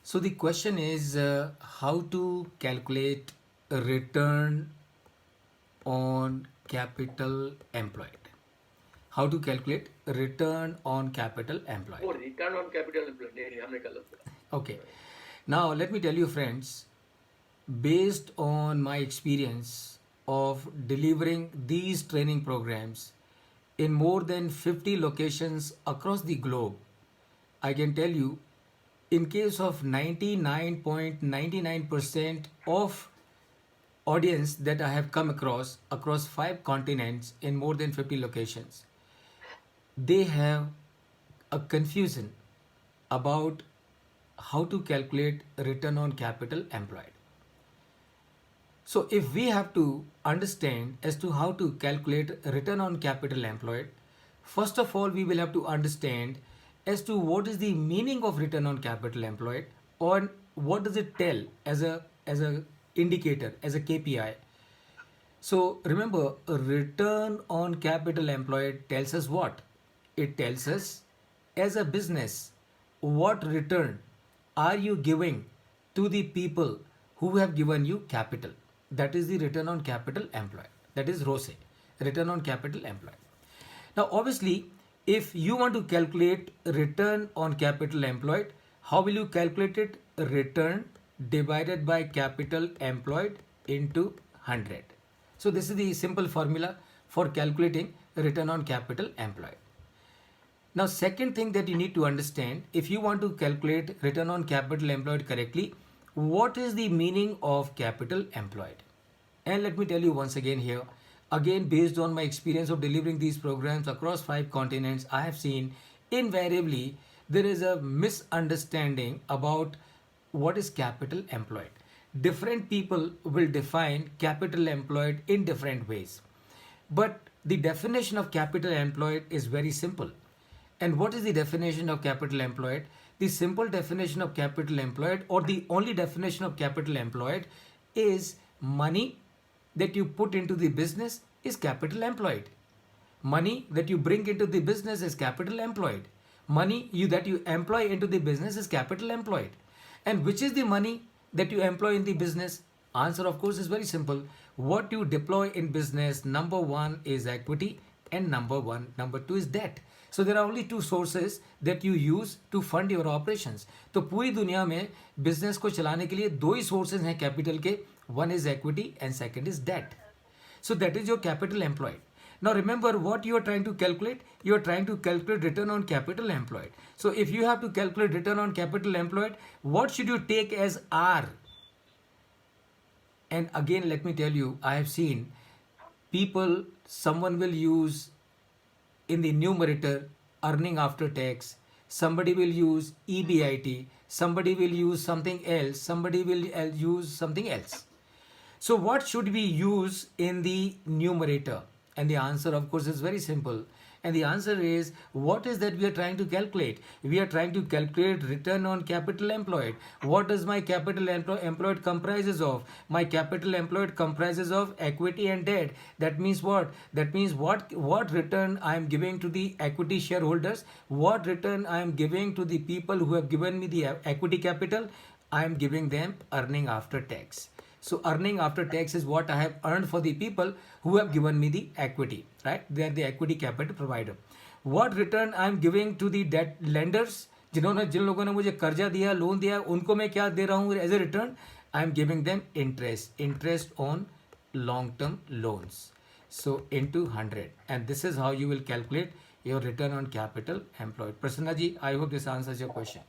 So the question is how to calculate a return on capital employed. How to calculate return on capital employed. Oh, return on capital employed. नहीं नहीं हमने गलत बोला. Okay. Now let me tell you friends, based on my experience of delivering these training programs in more than 50 locations across the globe, I can tell you in case of 99.99% of audience that I have come across 5 continents in more than 50 locations, they have a confusion about how to calculate return on capital employed. So if we have to understand as to how to calculate return on capital employed, first of all we will have to understand as to what is the meaning of return on capital employed, or what does it tell as a indicator, as a KPI. So remember, a return on capital employed tells us what? It tells us as a business what return are you giving to the people who have given you capital. That is the return on capital employed. That is ROCE, return on capital employed. Now obviously, if you want to calculate return on capital employed, how will you calculate it? Return divided by capital employed into 100. So this is the simple formula for calculating return on capital employed. Now second thing that you need to understand, if you want to calculate return on capital employed correctly, what is the meaning of capital employed? And let me tell you once again here, again based on my experience of delivering these programs across 5 continents, I have seen invariably there is a misunderstanding about what is capital employed. Different people will define capital employed in different ways. But the definition of capital employed is very simple. And what is the definition of capital employed? The simple definition of capital employed, or the only definition of capital employed, is money that you put into the business is capital employed. Money that you bring into the business is capital employed. Money that you employ into the business is capital employed. And which is the money that you employ in the business? Answer of course is very simple. What you deploy in business, number one is equity, and number two is debt. So there are only two sources that you use to fund your operations. तो पूरी दुनिया में business को चलाने के लिए दो ही sources हैं कैपिटल के, one is equity and second is debt. So that is your capital employed. Now remember what you are trying to calculate. You are trying to calculate return on capital employed. So if you have to calculate return on capital employed, what should you take as R? And again let me tell you, I have seen people, someone will use in the numerator earning after tax, somebody will use EBIT, somebody will use something else, somebody will use something else. So what should we use in the numerator? And the answer of course is very simple. And the answer is, what is that we are trying to calculate? We are trying to calculate return on capital employed. What does my capital employed comprises of? My capital employed comprises of equity and debt. That means what? That means what return I am giving to the equity shareholders, what return I am giving to the people who have given me the equity capital. I am giving them earning after tax. So earning after tax is what I have earned for the people who have given me the equity, right? They are the equity capital provider. What return I am giving to the debt lenders? जिन लोगों ने मुझे कर्जा दिया, loan दिया, उनको मैं क्या दे रहा हूँ as a return? I am giving them interest on long-term loans. So into 100, and this is how you will calculate your return on capital employed. Prasanna ji, I hope this answers your question.